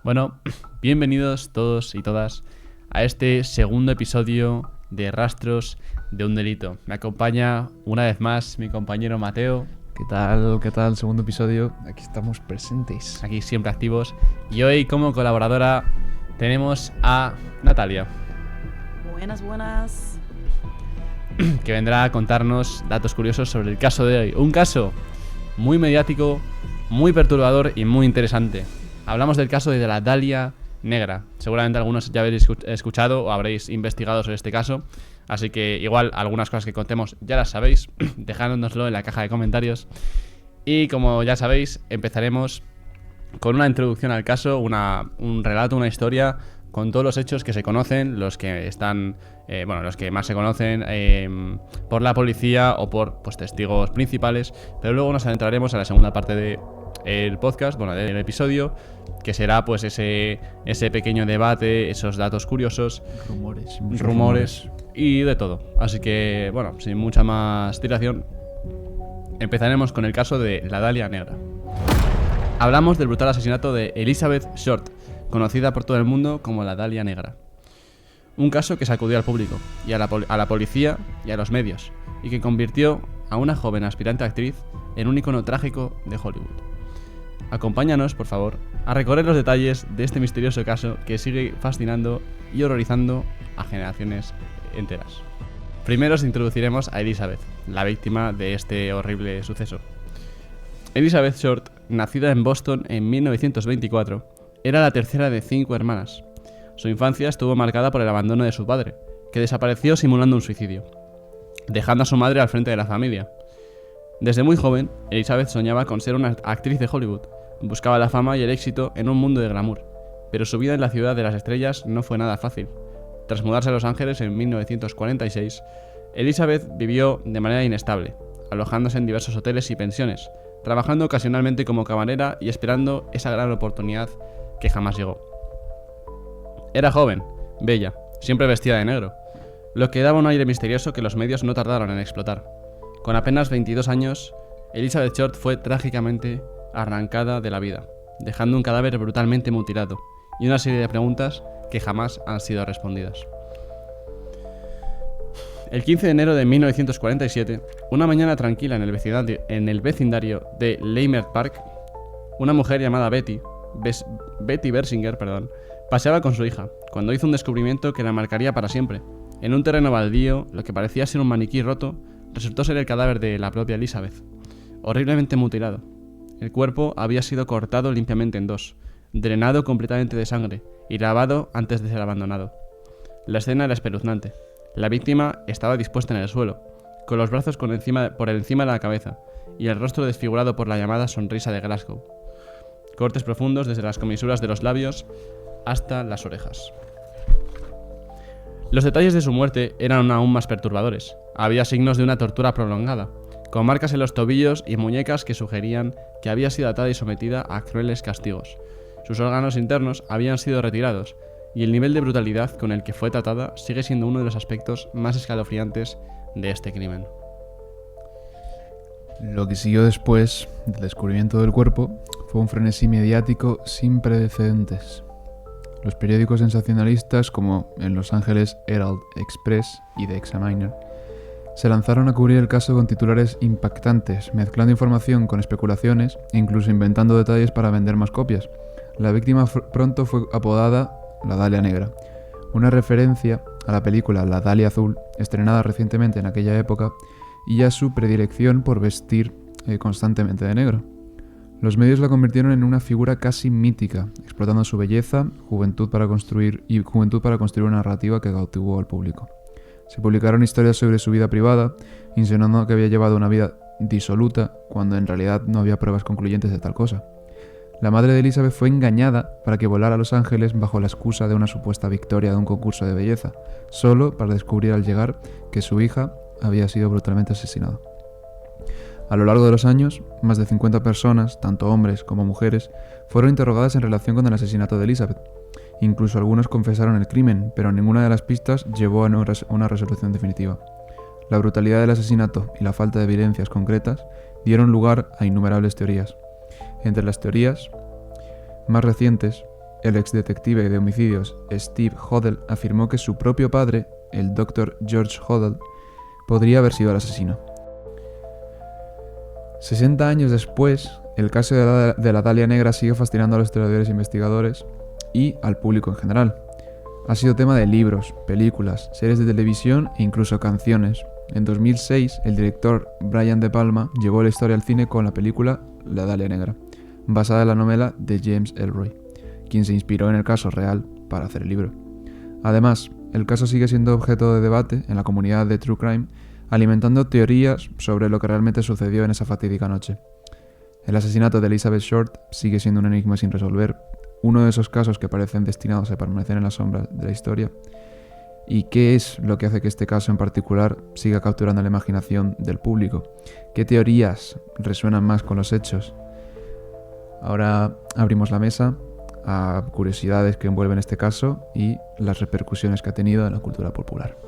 Bueno, bienvenidos todos y todas a este segundo episodio de Rastros de un Delito. Me acompaña una vez más mi compañero Mateo. ¿Qué tal? ¿Qué tal? Segundo episodio. Aquí estamos presentes. Aquí siempre activos. Y hoy como colaboradora tenemos a Natalia. Buenas. Que vendrá a contarnos datos curiosos sobre el caso de hoy. Un caso muy mediático, muy perturbador y muy interesante. Hablamos del caso de la Dalia Negra. Seguramente algunos ya habréis escuchado o habréis investigado sobre este caso. Así que igual algunas cosas que contemos ya las sabéis. Dejádnoslo en la caja de comentarios. Y como ya sabéis, empezaremos con una introducción al caso, un relato, una historia con todos los hechos que se conocen, los que están, los que más se conocen por la policía o por testigos principales. Pero luego nos adentraremos a la segunda parte del podcast, del episodio, que será pues ese pequeño debate, esos datos curiosos, rumores y de todo. Así que, sin mucha más dilación, empezaremos con el caso de la Dalia Negra. Hablamos del brutal asesinato de Elizabeth Short, conocida por todo el mundo como la Dalia Negra. Un caso que sacudió al público, y a la policía y a los medios, y que convirtió a una joven aspirante actriz en un icono trágico de Hollywood. Acompáñanos, por favor, a recorrer los detalles de este misterioso caso que sigue fascinando y horrorizando a generaciones enteras. Primero os introduciremos a Elizabeth, la víctima de este horrible suceso. Elizabeth Short, nacida en Boston en 1924, era la tercera de 5 hermanas. Su infancia estuvo marcada por el abandono de su padre, que desapareció simulando un suicidio, dejando a su madre al frente de la familia. Desde muy joven, Elizabeth soñaba con ser una actriz de Hollywood. Buscaba la fama y el éxito en un mundo de glamour, pero su vida en la ciudad de las estrellas no fue nada fácil. Tras mudarse a Los Ángeles en 1946, Elizabeth vivió de manera inestable, alojándose en diversos hoteles y pensiones, trabajando ocasionalmente como camarera y esperando esa gran oportunidad que jamás llegó. Era joven, bella, siempre vestida de negro, lo que daba un aire misterioso que los medios no tardaron en explotar. Con apenas 22 años, Elizabeth Short fue trágicamente arrancada de la vida, dejando un cadáver brutalmente mutilado y una serie de preguntas que jamás han sido respondidas. El 15 de enero de 1947, una mañana tranquila en el vecindario de Leimert Park, una mujer llamada Betty Bersinger, paseaba con su hija, cuando hizo un descubrimiento que la marcaría para siempre. En un terreno baldío, lo que parecía ser un maniquí roto, resultó ser el cadáver de la propia Elizabeth, horriblemente mutilado. El cuerpo había sido cortado limpiamente en dos, drenado completamente de sangre y lavado antes de ser abandonado. La escena era espeluznante. La víctima estaba dispuesta en el suelo, con los brazos por encima de la cabeza y el rostro desfigurado por la llamada sonrisa de Glasgow. Cortes profundos desde las comisuras de los labios hasta las orejas. Los detalles de su muerte eran aún más perturbadores. Había signos de una tortura prolongada, con marcas en los tobillos y muñecas que sugerían que había sido atada y sometida a crueles castigos. Sus órganos internos habían sido retirados, y el nivel de brutalidad con el que fue tratada sigue siendo uno de los aspectos más escalofriantes de este crimen. Lo que siguió después del descubrimiento del cuerpo fue un frenesí mediático sin precedentes. Los periódicos sensacionalistas como el Los Angeles Herald Express y The Examiner se lanzaron a cubrir el caso con titulares impactantes, mezclando información con especulaciones e incluso inventando detalles para vender más copias. La víctima pronto fue apodada la Dalia Negra, una referencia a la película La Dalia Azul, estrenada recientemente en aquella época, y a su predilección por vestir constantemente de negro. Los medios la convirtieron en una figura casi mítica, explotando su belleza, juventud para construir una narrativa que cautivó al público. Se publicaron historias sobre su vida privada, insinuando que había llevado una vida disoluta, cuando en realidad no había pruebas concluyentes de tal cosa. La madre de Elizabeth fue engañada para que volara a Los Ángeles bajo la excusa de una supuesta victoria de un concurso de belleza, solo para descubrir al llegar que su hija había sido brutalmente asesinada. A lo largo de los años, más de 50 personas, tanto hombres como mujeres, fueron interrogadas en relación con el asesinato de Elizabeth. Incluso algunos confesaron el crimen, pero ninguna de las pistas llevó a una resolución definitiva. La brutalidad del asesinato y la falta de evidencias concretas dieron lugar a innumerables teorías. Entre las teorías más recientes el exdetective de homicidios Steve Hodel afirmó que su propio padre, el Dr. George Hodel, podría haber sido el asesino. 60 años después, el caso de la Dalia Negra sigue fascinando a los historiadores e investigadores y al público en general. Ha sido tema de libros, películas, series de televisión e incluso canciones. En 2006, el director Brian De Palma llevó la historia al cine con la película La Dalia Negra, basada en la novela de James Ellroy, quien se inspiró en el caso real para hacer el libro. Además, el caso sigue siendo objeto de debate en la comunidad de True Crime, alimentando teorías sobre lo que realmente sucedió en esa fatídica noche. El asesinato de Elizabeth Short sigue siendo un enigma sin resolver, uno de esos casos que parecen destinados a permanecer en la sombra de la historia. ¿Y qué es lo que hace que este caso en particular siga capturando la imaginación del público? ¿Qué teorías resuenan más con los hechos? Ahora abrimos la mesa a curiosidades que envuelven este caso y las repercusiones que ha tenido en la cultura popular.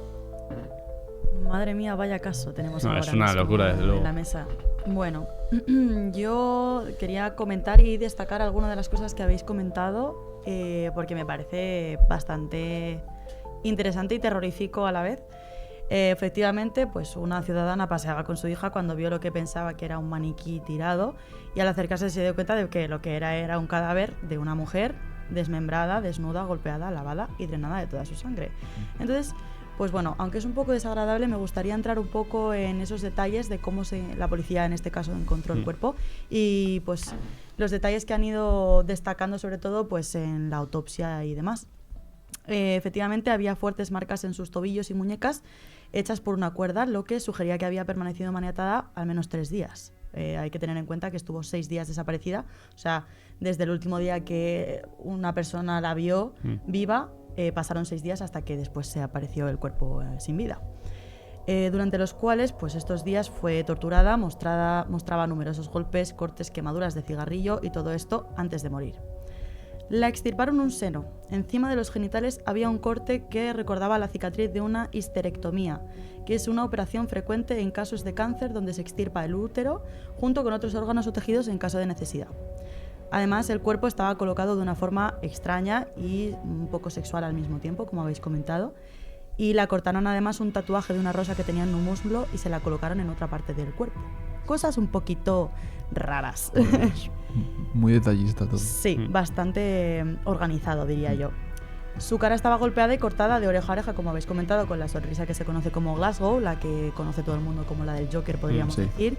Madre mía, vaya caso tenemos ahora Es una mismo locura, desde luego. en la mesa. Bueno, yo quería comentar y destacar algunas de las cosas que habéis comentado porque me parece bastante interesante y terrorífico a la vez. Efectivamente, pues una ciudadana paseaba con su hija cuando vio lo que pensaba que era un maniquí tirado y al acercarse se dio cuenta de que lo que era un cadáver de una mujer desmembrada, desnuda, golpeada, lavada y drenada de toda su sangre. Entonces, pues bueno, aunque es un poco desagradable, me gustaría entrar un poco en esos detalles de cómo la policía en este caso encontró el cuerpo y pues los detalles que han ido destacando sobre todo pues en la autopsia y demás. Efectivamente había fuertes marcas en sus tobillos y muñecas hechas por una cuerda, lo que sugería que había permanecido maniatada al menos 3 días. Hay que tener en cuenta que estuvo 6 días desaparecida, o sea, desde el último día que una persona la vio viva, pasaron 6 días hasta que después se apareció el cuerpo sin vida. Durante los cuales, pues estos días fue torturada, mostraba numerosos golpes, cortes, quemaduras de cigarrillo y todo esto antes de morir. La extirparon un seno. Encima de los genitales había un corte que recordaba la cicatriz de una histerectomía, que es una operación frecuente en casos de cáncer donde se extirpa el útero junto con otros órganos o tejidos en caso de necesidad. Además, el cuerpo estaba colocado de una forma extraña y un poco sexual al mismo tiempo, como habéis comentado, y la cortaron además un tatuaje de una rosa que tenía en un muslo y se la colocaron en otra parte del cuerpo. Cosas un poquito raras. Muy detallista todo. Sí, bastante organizado, diría yo. Su cara estaba golpeada y cortada de oreja a oreja, como habéis comentado, con la sonrisa que se conoce como Glasgow, la que conoce todo el mundo como la del Joker, podríamos decir.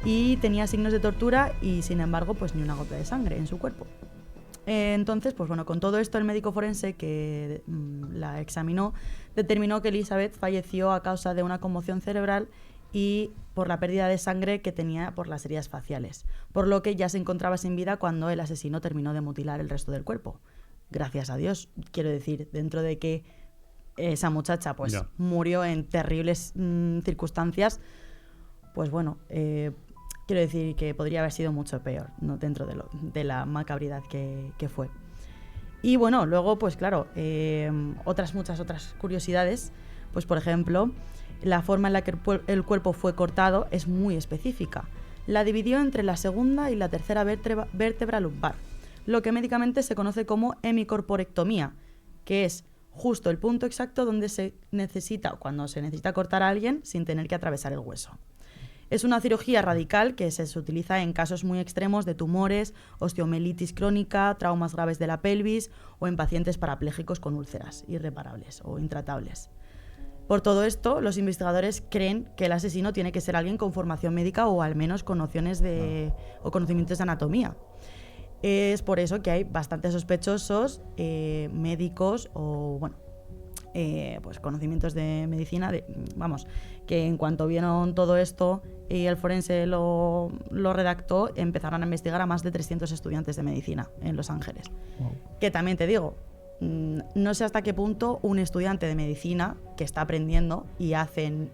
Y tenía signos de tortura y, sin embargo, pues ni una gota de sangre en su cuerpo. Entonces, pues bueno, con todo esto el médico forense que la examinó determinó que Elizabeth falleció a causa de una conmoción cerebral y por la pérdida de sangre que tenía por las heridas faciales, por lo que ya se encontraba sin vida cuando el asesino terminó de mutilar el resto del cuerpo. Gracias a Dios, quiero decir, dentro de que esa muchacha pues murió en terribles circunstancias, pues bueno, quiero decir que podría haber sido mucho peor, ¿no? Dentro de la macabridad que fue. Y bueno, luego pues claro, muchas otras curiosidades, pues por ejemplo, la forma en la que el cuerpo fue cortado es muy específica. La dividió entre la segunda y la tercera vértebra lumbar, lo que médicamente se conoce como hemicorporectomía, que es justo el punto exacto donde cuando se necesita cortar a alguien sin tener que atravesar el hueso. Es una cirugía radical que se utiliza en casos muy extremos de tumores, osteomelitis crónica, traumas graves de la pelvis o en pacientes parapléjicos con úlceras irreparables o intratables. Por todo esto, los investigadores creen que el asesino tiene que ser alguien con formación médica o al menos con nociones o conocimientos de anatomía. Es por eso que hay bastantes sospechosos, médicos o bueno, pues conocimientos de medicina, que en cuanto vieron todo esto y el forense lo redactó, empezaron a investigar a más de 300 estudiantes de medicina en Los Ángeles. Wow. Que también te digo, no sé hasta qué punto un estudiante de medicina que está aprendiendo y hacen,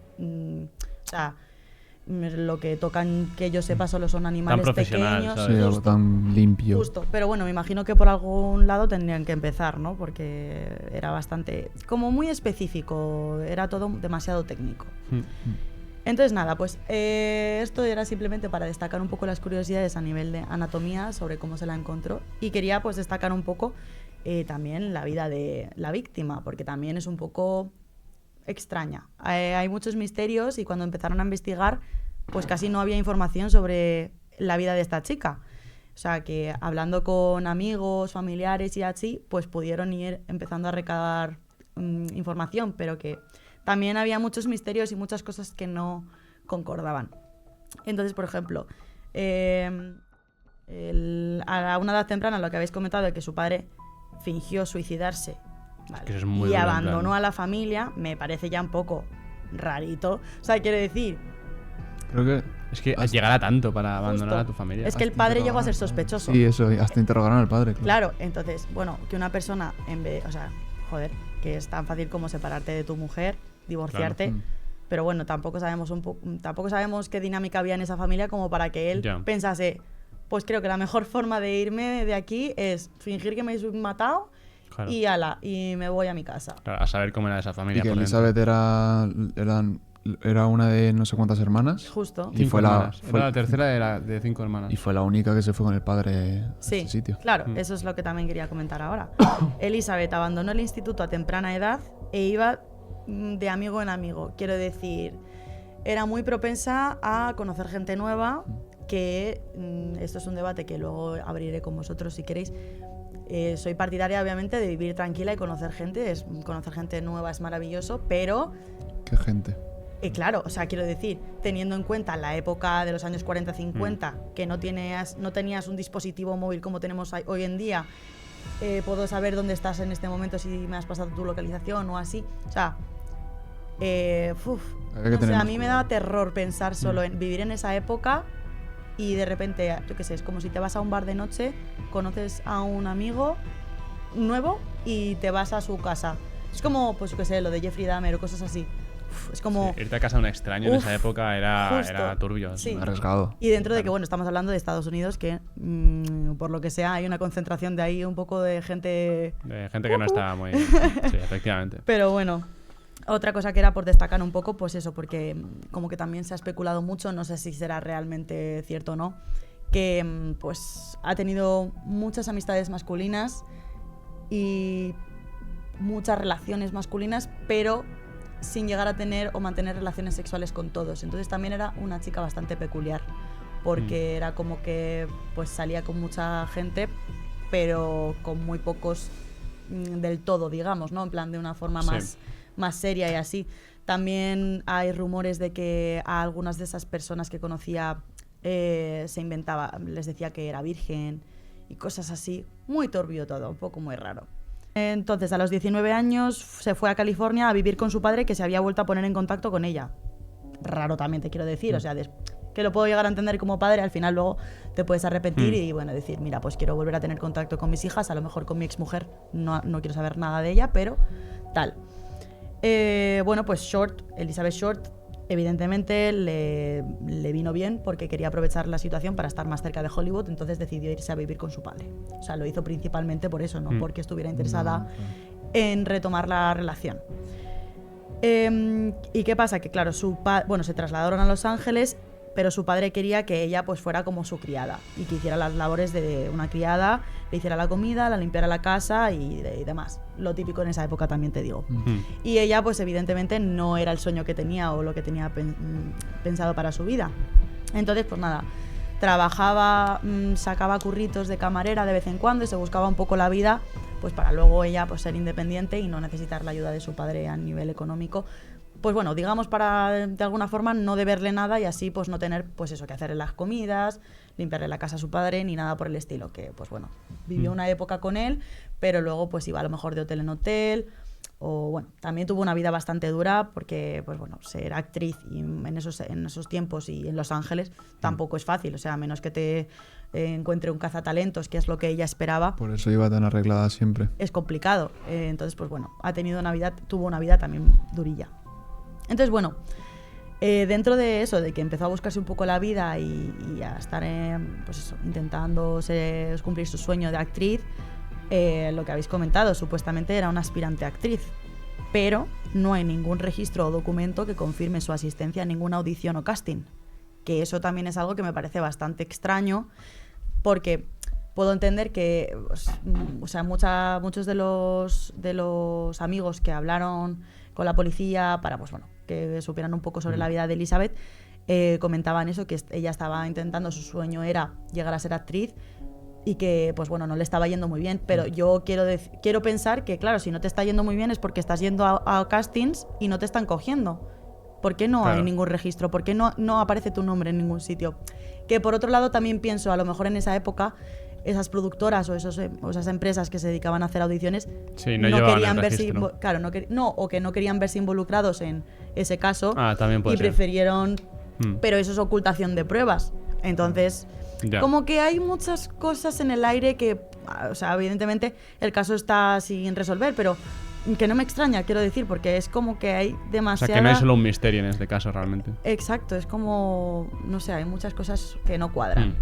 lo que tocan, que yo sepa, solo son animales pequeños. Sí, algo tan limpio. Justo, pero bueno, me imagino que por algún lado tendrían que empezar, ¿no? Porque era bastante, como muy específico, era todo demasiado técnico. Entonces nada, pues esto era simplemente para destacar un poco las curiosidades a nivel de anatomía sobre cómo se la encontró, y quería pues destacar un poco también la vida de la víctima, porque también es un poco extraña. Hay muchos misterios, y cuando empezaron a investigar pues casi no había información sobre la vida de esta chica. O sea, que hablando con amigos, familiares y así, pues pudieron ir empezando a recabar información, pero que también había muchos misterios y muchas cosas que no concordaban. Entonces, por ejemplo, a una edad temprana, lo que habéis comentado, de que su padre fingió suicidarse, ¿vale? Es que eso es muy y duro, abandonó a la familia, me parece ya un poco rarito. O sea, quiero decir... Creo que... Es que llegar a tanto para abandonar Justo. a tu familia. Es que el padre llegó a ser sospechoso. Sí, eso, hasta interrogaron al padre. Claro, entonces, bueno, que una persona, o sea, joder, que es tan fácil como separarte de tu mujer, divorciarte, Claro. pero bueno, tampoco sabemos qué dinámica había en esa familia como para que él pensase, pues creo que la mejor forma de irme de aquí es fingir que me he matado, Claro. y me voy a mi casa. Claro, a saber cómo era esa familia. Y que por dentro. Elizabeth era una de no sé cuántas hermanas. Justo. Y 5 fue hermanas. fue- Era la tercera de 5 hermanas. Y fue la única que se fue con el padre a Sí, este sitio. claro, eso es lo que también quería comentar ahora. Elizabeth abandonó el instituto a temprana edad e iba de amigo en amigo. Quiero decir, era muy propensa a conocer gente nueva, que esto es un debate que luego abriré con vosotros si queréis. Soy partidaria, obviamente, de vivir tranquila y conocer gente. Conocer gente nueva es maravilloso, pero... Qué gente. claro, o sea, quiero decir, teniendo en cuenta la época de los años 40-50, que no tenías un dispositivo móvil como tenemos hoy en día, puedo saber dónde estás en este momento si me has pasado tu localización o así. O sea, a mí me daba terror pensar solo en vivir en esa época y de repente, yo qué sé, es como si te vas a un bar de noche, conoces a un amigo nuevo y te vas a su casa. Es como, pues yo qué sé, lo de Jeffrey Dahmer o cosas así. Es como... Sí, irte a casa de un extraño en esa época era turbio. Sí. Arriesgado. Y dentro de que, bueno, estamos hablando de Estados Unidos, que por lo que sea hay una concentración de ahí un poco de gente... De gente que no estaba muy... Sí, efectivamente. Pero bueno, otra cosa que era por destacar un poco, pues eso, porque como que también se ha especulado mucho, no sé si será realmente cierto o no, que pues ha tenido muchas amistades masculinas y muchas relaciones masculinas, pero sin llegar a tener o mantener relaciones sexuales con todos. Entonces también era una chica bastante peculiar, porque era como que pues salía con mucha gente, pero con muy pocos del todo, digamos, ¿no? En plan de una forma más seria y así. También hay rumores de que a algunas de esas personas que conocía se inventaba, les decía que era virgen y cosas así. Muy turbio todo, un poco muy raro. Entonces, a los 19 años se fue a California a vivir con su padre, que se había vuelto a poner en contacto con ella. Raro también, te quiero decir. O sea, que lo puedo llegar a entender como padre, al final luego te puedes arrepentir y, bueno, decir, mira, pues quiero volver a tener contacto con mis hijas, a lo mejor con mi exmujer no quiero saber nada de ella, pero tal. Bueno, pues Elizabeth Short, evidentemente le vino bien porque quería aprovechar la situación para estar más cerca de Hollywood, entonces decidió irse a vivir con su padre. O sea, lo hizo principalmente por eso, no porque estuviera interesada en retomar la relación. ¿Y qué pasa? Que claro, se trasladaron a Los Ángeles, pero su padre quería que ella pues fuera como su criada y que hiciera las labores de una criada, le hiciera la comida, la limpiara la casa y demás. Lo típico en esa época también, te digo. Y ella pues evidentemente no era el sueño que tenía o lo que tenía pensado para su vida. Entonces pues nada, trabajaba, sacaba curritos de camarera de vez en cuando y se buscaba un poco la vida pues para luego ella pues ser independiente y no necesitar la ayuda de su padre a nivel económico. Pues bueno, digamos para de alguna forma no deberle nada y así pues no tener pues eso que hacerle las comidas, limpiarle la casa a su padre ni nada por el estilo, que pues bueno, vivió una época con él, pero luego pues iba a lo mejor de hotel en hotel o bueno, también tuvo una vida bastante dura porque pues bueno, ser actriz y en esos tiempos y en Los Ángeles tampoco es fácil, o sea, a menos que te encuentre un cazatalentos, que es lo que ella esperaba. Por eso iba tan arreglada siempre. Es complicado, entonces pues bueno, tuvo una vida también durilla. Entonces, bueno, dentro de eso, de que empezó a buscarse un poco la vida y a estar pues eso, intentando cumplir su sueño de actriz, lo que habéis comentado, supuestamente era una aspirante actriz. pero no hay ningún registro o documento que confirme su asistencia a ninguna audición o casting. Que eso también es algo que me parece bastante extraño, porque puedo entender que, o sea, muchos de los amigos que hablaron con la policía para, pues bueno, que supieran un poco sobre la vida de Elizabeth, comentaban eso, que ella estaba intentando, su sueño era llegar a ser actriz y que, pues bueno, no le estaba yendo muy bien, pero yo quiero pensar que, claro, si no te está yendo muy bien es porque estás yendo a castings y no te están cogiendo. ¿Por qué no hay ningún registro? ¿Por qué no aparece tu nombre en ningún sitio? Que por otro lado también pienso, a lo mejor en esa época, esas productoras o esas empresas que se dedicaban a hacer audiciones no querían verse, o que no querían verse involucrados en ese caso y prefirieron, pero eso es ocultación de pruebas. Entonces, como que hay muchas cosas en el aire que, o sea, evidentemente el caso está sin resolver, pero que no me extraña, quiero decir, porque es como que hay demasiada... O sea, que no hay solo un misterio en este caso realmente. Exacto, es como, no sé, hay muchas cosas que no cuadran.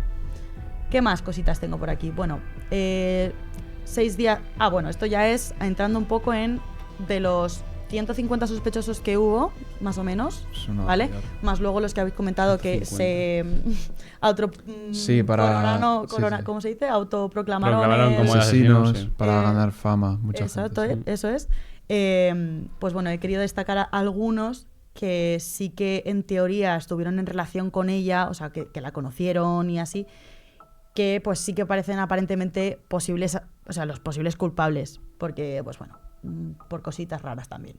¿Qué más cositas tengo por aquí? Bueno, 6 días... bueno, esto ya es entrando un poco en de los 150 sospechosos que hubo, más o menos, ¿vale? Más luego los que habéis comentado 150. Que se ¿cómo se dice? Autoproclamaron como asesinos para ganar fama. Exacto, eso es. Pues bueno, he querido destacar a algunos que sí que en teoría estuvieron en relación con ella, o sea, que la conocieron y así, que pues sí que parecen aparentemente posibles, o sea, los posibles culpables, porque, pues bueno, por cositas raras también.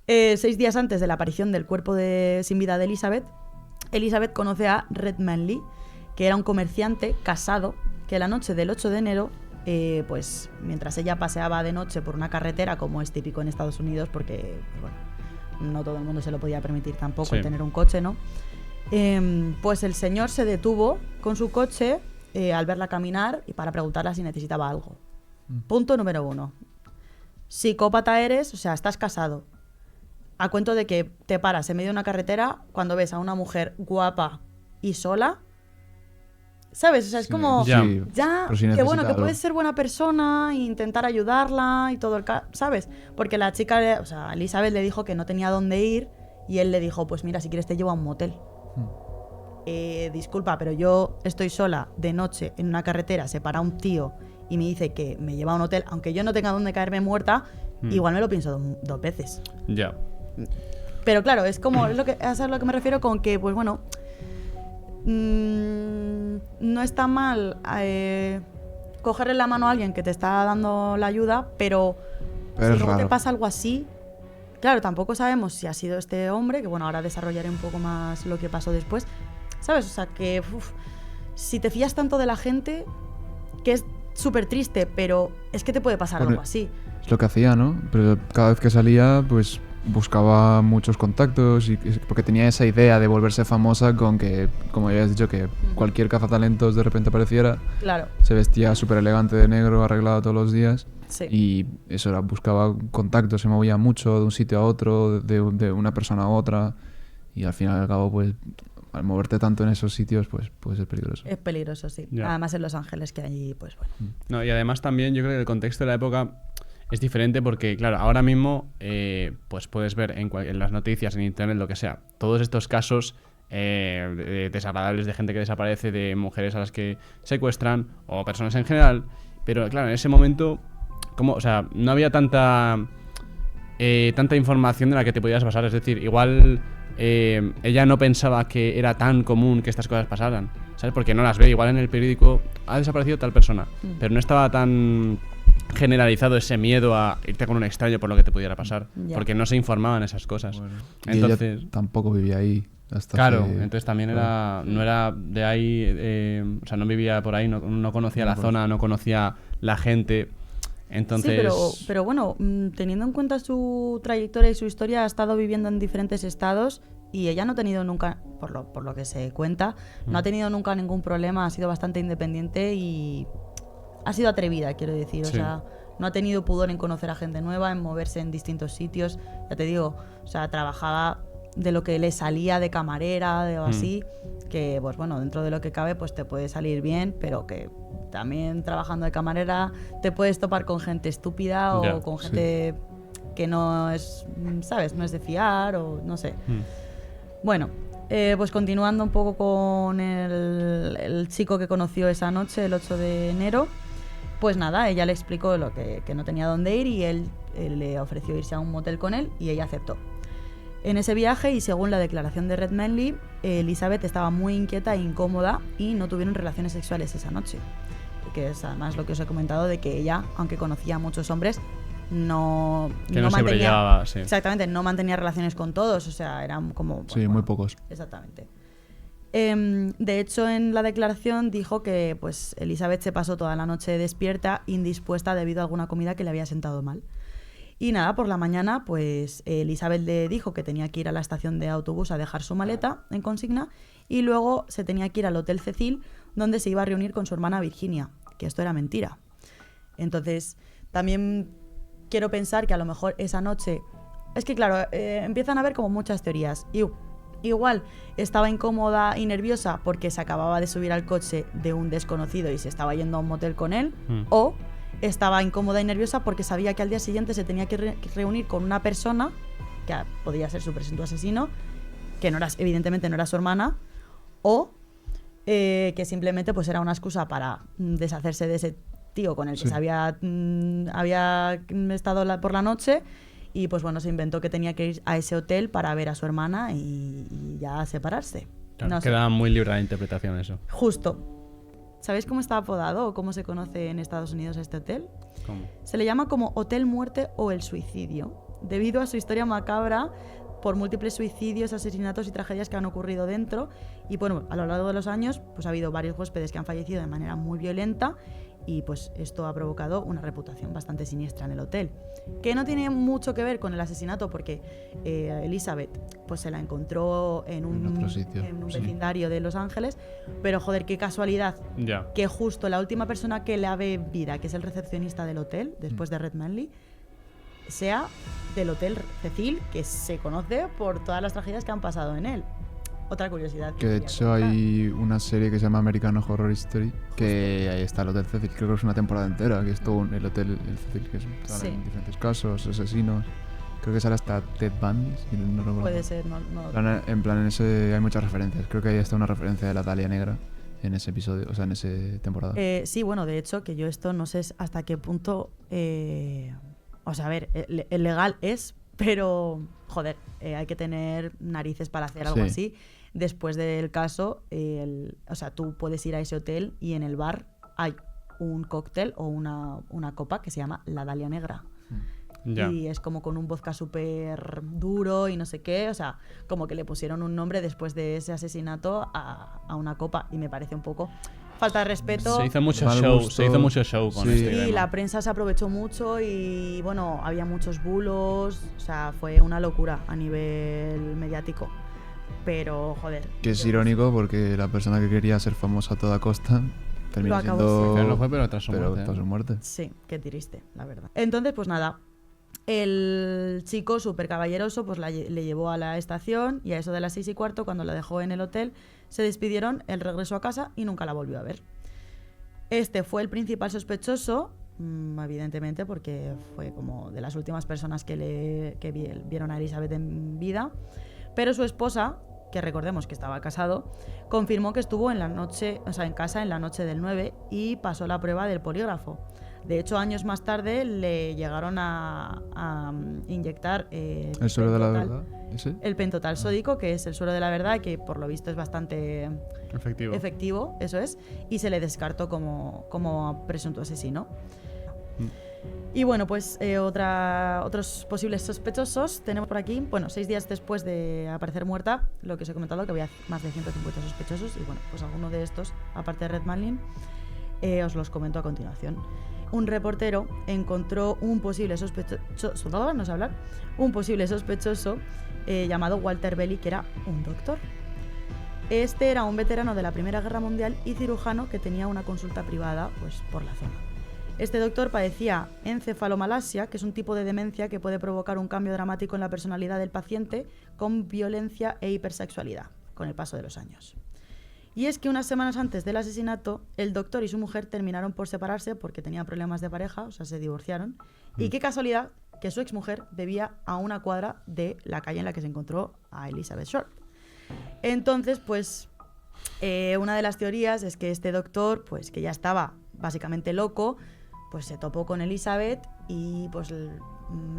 6 días antes de la aparición del cuerpo sin vida de Elizabeth conoce a Red Manley, que era un comerciante casado que la noche del 8 de enero, pues mientras ella paseaba de noche por una carretera, como es típico en Estados Unidos, porque pues bueno, no todo el mundo se lo podía permitir tampoco el tener un coche, ¿no? Pues el señor se detuvo con su coche al verla caminar y para preguntarle si necesitaba algo. Punto número 1. Psicópata eres, o sea, estás casado. A cuento de que te paras en medio de una carretera cuando ves a una mujer guapa y sola, ¿sabes? O sea, es como... que bueno, que puedes ser buena persona e intentar ayudarla y todo el ¿sabes? Porque la chica, o sea, Elizabeth le dijo que no tenía dónde ir y él le dijo, pues mira, si quieres te llevo a un motel. Disculpa, pero yo estoy sola de noche en una carretera, se para un tío y me dice que me lleva a un hotel, aunque yo no tenga dónde caerme muerta, igual me lo pienso 2 veces. Pero claro, es como es a lo que me refiero con que, pues bueno, no está mal cogerle la mano a alguien que te está dando la ayuda, pero si luego te pasa algo así, claro, tampoco sabemos si ha sido este hombre, que bueno, ahora desarrollaré un poco más lo que pasó después, ¿sabes? O sea, que si te fías tanto de la gente, que es súper triste, pero es que te puede pasar algo así. Es lo que hacía, ¿no? Pero cada vez que salía, pues buscaba muchos contactos porque tenía esa idea de volverse famosa con que, como ya has dicho, que cualquier cazatalentos de repente apareciera. Claro. Se vestía súper elegante de negro, arreglado todos los días. Sí. Y eso era, buscaba contactos, se movía mucho de un sitio a otro, de una persona a otra. Y al final y al cabo, pues, al moverte tanto en esos sitios, pues puede ser peligroso. Es peligroso, sí. Además en Los Ángeles, que allí, pues bueno. No, y además también yo creo que el contexto de la época es diferente porque, claro, ahora mismo pues puedes ver en las noticias, en internet, lo que sea, todos estos casos desagradables de gente que desaparece, de mujeres a las que secuestran o personas en general, pero claro, en ese momento, o sea, no había tanta información de la que te podías basar, es decir, igual ella no pensaba que era tan común que estas cosas pasaran, ¿sabes? Porque no las ve, igual en el periódico ha desaparecido tal persona, pero no estaba tan generalizado ese miedo a irte con un extraño por lo que te pudiera pasar, porque no se informaban esas cosas. Bueno, entonces ella tampoco vivía ahí hasta entonces también no era de ahí, o sea, no vivía por ahí, no conocía la zona, no conocía la gente. Entonces... Sí, pero bueno, teniendo en cuenta su trayectoria y su historia, ha estado viviendo en diferentes estados y ella no ha tenido nunca, por lo que se cuenta, no ha tenido nunca ningún problema, ha sido bastante independiente y ha sido atrevida, quiero decir. O sea, no ha tenido pudor en conocer a gente nueva, en moverse en distintos sitios. Ya te digo, o sea, trabajaba de lo que le salía de camarera, de así, que pues bueno, dentro de lo que cabe pues te puede salir bien, pero que también trabajando de camarera te puedes topar con gente estúpida o con gente que no es, ¿sabes? No es de fiar o no sé. Bueno, pues continuando un poco con el chico que conoció esa noche, el 8 de enero, pues nada, ella le explicó que no tenía dónde ir y él le ofreció irse a un motel con él y ella aceptó. En ese viaje, y según la declaración de Red Manley, Elizabeth estaba muy inquieta e incómoda y no tuvieron relaciones sexuales esa noche. Que es además lo que os he comentado de que ella, aunque conocía a muchos hombres, no mantenía, sí. Exactamente, no mantenía relaciones con todos, o sea, eran como... Sí, muy pocos. Exactamente. De hecho, en la declaración dijo que pues Elizabeth se pasó toda la noche despierta, indispuesta debido a alguna comida que le había sentado mal. Y nada, por la mañana, pues Elizabeth le dijo que tenía que ir a la estación de autobús a dejar su maleta en consigna y luego se tenía que ir al Hotel Cecil, donde se iba a reunir con su hermana Virginia, que esto era mentira. Entonces, también quiero pensar que a lo mejor esa noche... Es que claro, empiezan a haber como muchas teorías. Igual estaba incómoda y nerviosa porque se acababa de subir al coche de un desconocido y se estaba yendo a un motel con él, o estaba incómoda y nerviosa porque sabía que al día siguiente se tenía que reunir con una persona que podía ser su presunto asesino, que evidentemente no era su hermana, o que simplemente pues era una excusa para deshacerse de ese tío con el que se había estado por la noche. Y pues bueno, se inventó que tenía que ir a ese hotel para ver a su hermana y ya separarse. Claro, no sé. Queda muy libre la interpretación eso. Justo. ¿Sabéis cómo está apodado o cómo se conoce en Estados Unidos este hotel? ¿Cómo? Se le llama como Hotel Muerte o el Suicidio, debido a su historia macabra por múltiples suicidios, asesinatos y tragedias que han ocurrido dentro. Y bueno, a lo largo de los años pues ha habido varios huéspedes que han fallecido de manera muy violenta y pues esto ha provocado una reputación bastante siniestra en el hotel, que no tiene mucho que ver con el asesinato porque Elizabeth pues se la encontró en un vecindario de Los Ángeles, pero joder, qué casualidad que justo la última persona que la ve vida, que es el recepcionista del hotel después de Red Manley, sea del Hotel Cecil, que se conoce por todas las tragedias que han pasado en él. Otra curiosidad. Que de hecho hay una serie que se llama American Horror Story, que ahí está el Hotel Cecil, creo que es una temporada entera, que es todo el Hotel Cecil, que salen diferentes casos, asesinos. Creo que sale hasta Ted Bundy, si no recuerdo. Puede ser, no. En plan, en ese hay muchas referencias. Creo que ahí está una referencia de la Dalia Negra en ese episodio, o sea, en esa temporada. Sí, bueno, de hecho, que yo esto no sé hasta qué punto... o sea, a ver, el legal es, pero, joder, hay que tener narices para hacer algo así. Después del caso, o sea, tú puedes ir a ese hotel y en el bar hay un cóctel o una copa que se llama la Dalia Negra. Y es como con un vodka súper duro y no sé qué, o sea, como que le pusieron un nombre después de ese asesinato a una copa y me parece un poco falta de respeto. Se hizo mucho show con esto. Sí, la prensa se aprovechó mucho y bueno, había muchos bulos, o sea, fue una locura a nivel mediático. Pero, joder. Que es irónico porque la persona que quería ser famosa a toda costa terminó siendo... Pero no fue, pero tras su muerte. Sí, qué triste, la verdad. Entonces, pues nada, el chico súper caballeroso pues le llevó a la estación y a eso de las 6:15, cuando la dejó en el hotel, se despidieron, él regresó a casa y nunca la volvió a ver. Este fue el principal sospechoso, evidentemente, porque fue como de las últimas personas que vieron a Elizabeth en vida, pero su esposa, que recordemos que estaba casado, confirmó que estuvo en casa en la noche del 9 y pasó la prueba del polígrafo. De hecho, años más tarde le llegaron a inyectar el suero de la verdad. ¿Ese? El pentotal sódico, que es el suero de la verdad, que por lo visto es bastante efectivo, eso es, y se le descartó como presunto asesino. Y bueno, pues otros posibles sospechosos tenemos por aquí. Bueno, 6 días después de aparecer muerta, lo que os he comentado, que había más de 150 sospechosos, y bueno, pues alguno de estos, aparte de Red Manley, os los comento a continuación. Un reportero encontró un posible sospechoso, llamado Walter Belli, que era un doctor. Este era un veterano de la Primera Guerra Mundial y cirujano que tenía una consulta privada pues, por la zona. Este doctor padecía encefalomalacia, que es un tipo de demencia que puede provocar un cambio dramático en la personalidad del paciente con violencia e hipersexualidad con el paso de los años. Y es que unas semanas antes del asesinato, el doctor y su mujer terminaron por separarse porque tenían problemas de pareja, o sea, se divorciaron. Y qué casualidad que su exmujer vivía a una cuadra de la calle en la que se encontró a Elizabeth Short. Entonces, pues, una de las teorías es que este doctor, pues, que ya estaba básicamente loco, pues se topó con Elizabeth y pues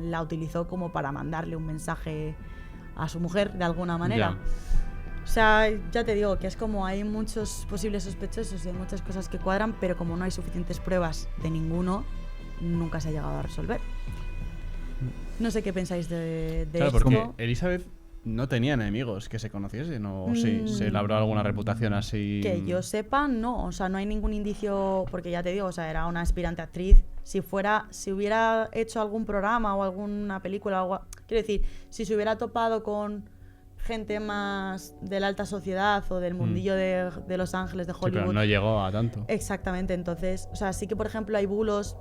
la utilizó como para mandarle un mensaje a su mujer de alguna manera. Ya. O sea, ya te digo que es como hay muchos posibles sospechosos y hay muchas cosas que cuadran, pero como no hay suficientes pruebas de ninguno, nunca se ha llegado a resolver. No sé qué pensáis de Claro, esto. porque Elizabeth no tenía enemigos que se conociesen, o sí, se labró alguna reputación así. Que yo sepa, no. O sea, no hay ningún indicio, porque ya te digo, o sea, era una aspirante actriz. Si hubiera hecho algún programa o alguna película, quiero decir, si se hubiera topado con gente más de la alta sociedad o del mundillo de Los Ángeles, de Hollywood. Sí, pero no llegó a tanto. Exactamente, entonces, o sea, sí que por ejemplo hay bulos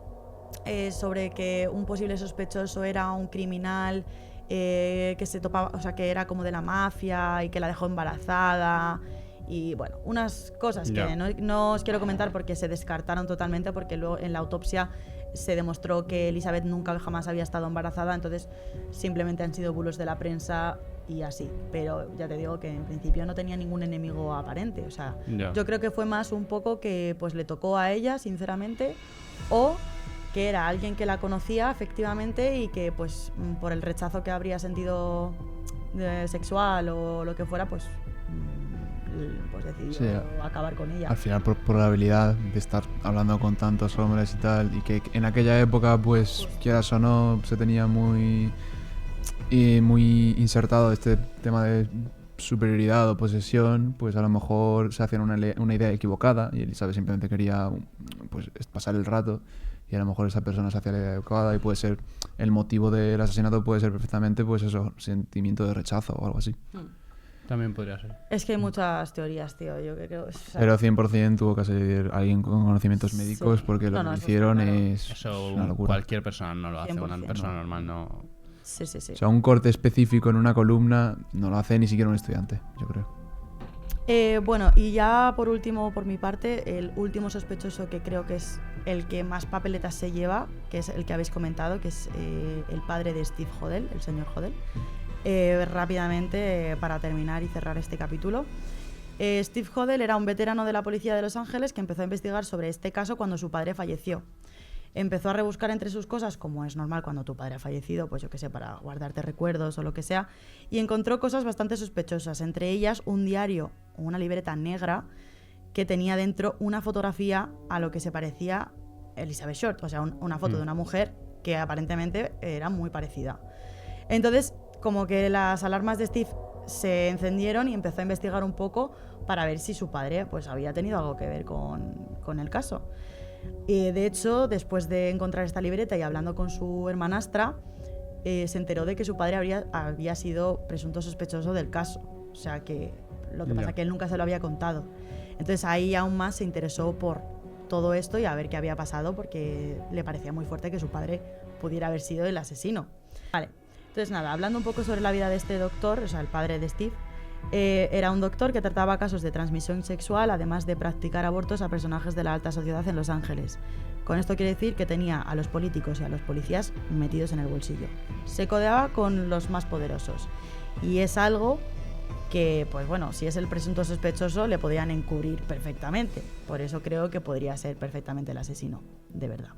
sobre que un posible sospechoso era un criminal que se topaba, o sea, que era como de la mafia y que la dejó embarazada. Y bueno, unas cosas que no os quiero comentar porque se descartaron totalmente, porque luego en la autopsia se demostró que Elizabeth nunca jamás había estado embarazada, entonces simplemente han sido bulos de la prensa y así. Pero ya te digo que en principio no tenía ningún enemigo aparente, o sea, yo creo que fue más un poco que pues le tocó a ella, sinceramente, o que era alguien que la conocía efectivamente y que pues por el rechazo que habría sentido sexual o lo que fuera, pues decidió acabar con ella. Al final, por la habilidad de estar hablando con tantos hombres y tal, y que en aquella época, pues, quieras o no, se tenía muy insertado este tema de superioridad o posesión, pues a lo mejor se hacían una idea equivocada y Elizabeth simplemente quería pues pasar el rato, y a lo mejor esa persona se hacía la idea equivocada y puede ser el motivo del asesinato, puede ser perfectamente pues eso, sentimiento de rechazo o algo así. También podría ser. Es que hay muchas teorías, tío. Yo creo, o sea, pero 100% tuvo que ser alguien con conocimientos médicos, porque lo que hicieron es una locura. Cualquier persona no lo hace, 100%. Una persona normal no. Sí. O sea, un corte específico en una columna no lo hace ni siquiera un estudiante, yo creo. Bueno, y ya por último, por mi parte, el último sospechoso que creo que es el que más papeletas se lleva, que es el que habéis comentado, que es el padre de Steve Hodel, el señor Hodel. Rápidamente, para terminar y cerrar este capítulo, Steve Hodel era un veterano de la policía de Los Ángeles que empezó a investigar sobre este caso cuando su padre falleció. Empezó a rebuscar entre sus cosas, como es normal cuando tu padre ha fallecido, pues yo qué sé, para guardarte recuerdos o lo que sea, y encontró cosas bastante sospechosas, entre ellas un diario o una libreta negra que tenía dentro una fotografía a lo que se parecía Elizabeth Short, o sea, una foto de una mujer que aparentemente era muy parecida. Entonces, como que las alarmas de Steve se encendieron y empezó a investigar un poco para ver si su padre pues había tenido algo que ver con el caso. De hecho, después de encontrar esta libreta y hablando con su hermanastra, se enteró de que su padre había sido presunto sospechoso del caso. O sea, que lo que pasa es que él nunca se lo había contado. Entonces ahí aún más se interesó por todo esto y a ver qué había pasado, porque le parecía muy fuerte que su padre pudiera haber sido el asesino. Vale. Entonces nada, hablando un poco sobre la vida de este doctor, o sea, el padre de Steve, era un doctor que trataba casos de transmisión sexual, además de practicar abortos a personajes de la alta sociedad en Los Ángeles. Con esto quiere decir que tenía a los políticos y a los policías metidos en el bolsillo. Se codeaba con los más poderosos. Y es algo que, pues bueno, si es el presunto sospechoso, le podían encubrir perfectamente. Por eso creo que podría ser perfectamente el asesino, de verdad.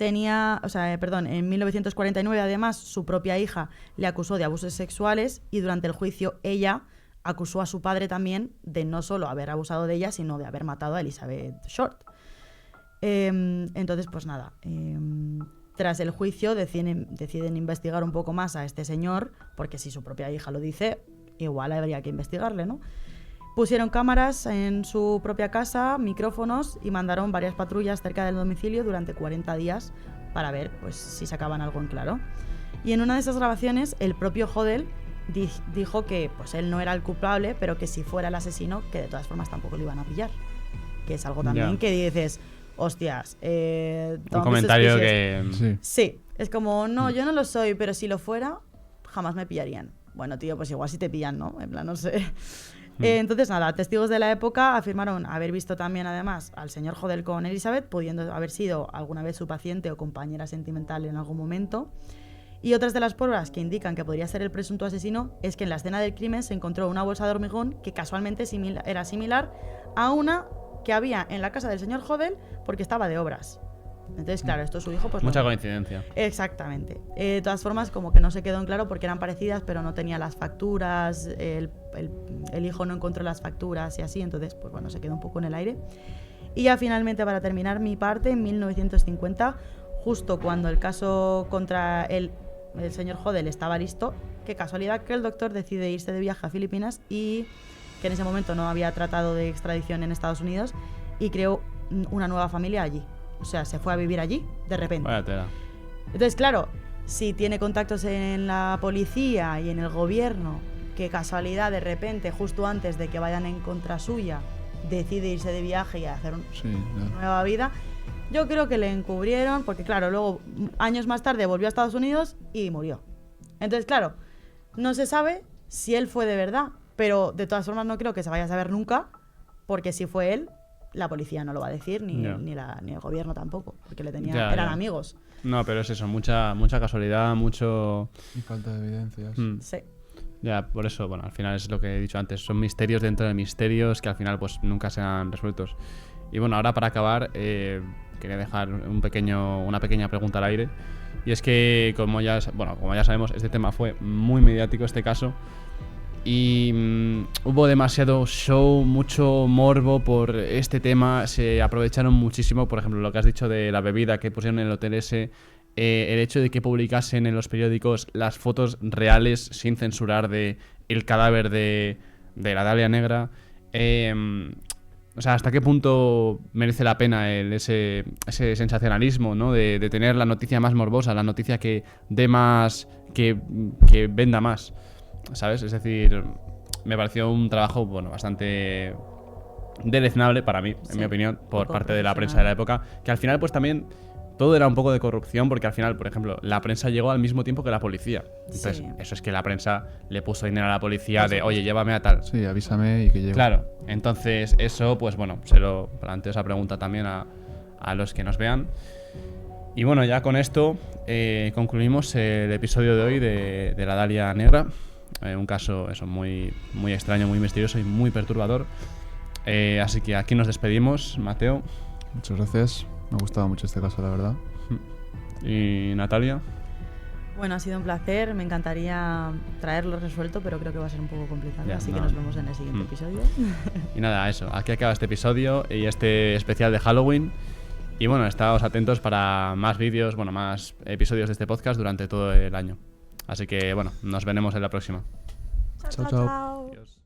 En 1949, además, su propia hija le acusó de abusos sexuales y durante el juicio ella acusó a su padre también de no solo haber abusado de ella, sino de haber matado a Elizabeth Short. Entonces, pues nada, tras el juicio deciden investigar un poco más a este señor, porque si su propia hija lo dice, igual habría que investigarle, ¿no? Pusieron cámaras en su propia casa, micrófonos y mandaron varias patrullas cerca del domicilio durante 40 días para ver pues, si sacaban algo en claro. Y en una de esas grabaciones, el propio Hodel dijo que pues, él no era el culpable, pero que si fuera el asesino, que de todas formas tampoco lo iban a pillar. Que es algo también que dices, hostias. Un comentario que... Sí, es como, no, yo no lo soy, pero si lo fuera, jamás me pillarían. Bueno, tío, pues igual si te pillan, ¿no? En plan, no sé. Entonces, nada, testigos de la época afirmaron haber visto también, además, al señor Hodel con Elizabeth, pudiendo haber sido alguna vez su paciente o compañera sentimental en algún momento. Y otras de las pruebas que indican que podría ser el presunto asesino es que en la escena del crimen se encontró una bolsa de hormigón que casualmente era similar a una que había en la casa del señor Hodel porque estaba de obras. Entonces, claro, esto es su hijo, pues... Mucha coincidencia. Exactamente. De todas formas, como que no se quedó en claro porque eran parecidas, pero no tenía las facturas, el hijo no encontró las facturas y así, entonces, pues bueno, se quedó un poco en el aire. Y ya finalmente, para terminar mi parte, en 1950, justo cuando el caso contra el señor Hodel estaba listo, qué casualidad que el doctor decide irse de viaje a Filipinas y que en ese momento no había tratado de extradición en Estados Unidos y creó una nueva familia allí. O sea, se fue a vivir allí, de repente. Vaya tela. Entonces, claro, si tiene contactos en la policía y en el gobierno, qué casualidad, de repente, justo antes de que vayan en contra suya, decide irse de viaje y hacer una nueva vida. Yo creo que le encubrieron, porque claro, luego, años más tarde, volvió a Estados Unidos y murió. Entonces, claro, no se sabe si él fue de verdad, pero de todas formas no creo que se vaya a saber nunca, porque si fue él, la policía no lo va a decir, ni el gobierno tampoco, porque eran amigos. No, pero es eso, mucha casualidad, mucho... Y falta de evidencias. Sí. Ya, por eso, bueno, al final es lo que he dicho antes, son misterios dentro de misterios que al final pues nunca se han resueltos. Y bueno, ahora para acabar, quería dejar una pequeña pregunta al aire, y es que, como ya sabemos, este tema fue muy mediático, este caso, y hubo demasiado show, mucho morbo por este tema, se aprovecharon muchísimo, por ejemplo, lo que has dicho de la bebida que pusieron en el hotel ese, el hecho de que publicasen en los periódicos las fotos reales sin censurar de el cadáver de la Dalia Negra. O sea, ¿hasta qué punto merece la pena ese sensacionalismo, ¿no? De tener la noticia más morbosa, la noticia que dé más, que venda más, ¿sabes? Es decir, me pareció un trabajo, bueno, bastante deleznable para mí, en mi opinión, por parte de la prensa de la época, que al final pues también todo era un poco de corrupción, porque al final, por ejemplo, la prensa llegó al mismo tiempo que la policía. Entonces, eso es que la prensa le puso dinero a la policía de, oye, llévame a tal. Sí, avísame y que llegue. Claro, entonces eso, pues bueno, se lo planteo esa pregunta también a los que nos vean. Y bueno, ya con esto concluimos el episodio de hoy de la Dalia Negra. Un caso eso muy, muy extraño, muy misterioso y muy perturbador. Así que aquí nos despedimos, Mateo. Muchas gracias. Me ha gustado mucho este caso, la verdad. ¿Y Natalia? Bueno, ha sido un placer. Me encantaría traerlo resuelto, pero creo que va a ser un poco complicado. Así que nos vemos en el siguiente episodio. Y nada, eso. Aquí acaba este episodio y este especial de Halloween. Y bueno, estáos atentos para más vídeos, bueno, más episodios de este podcast durante todo el año. Así que bueno, nos veremos en la próxima. Chao. Adiós.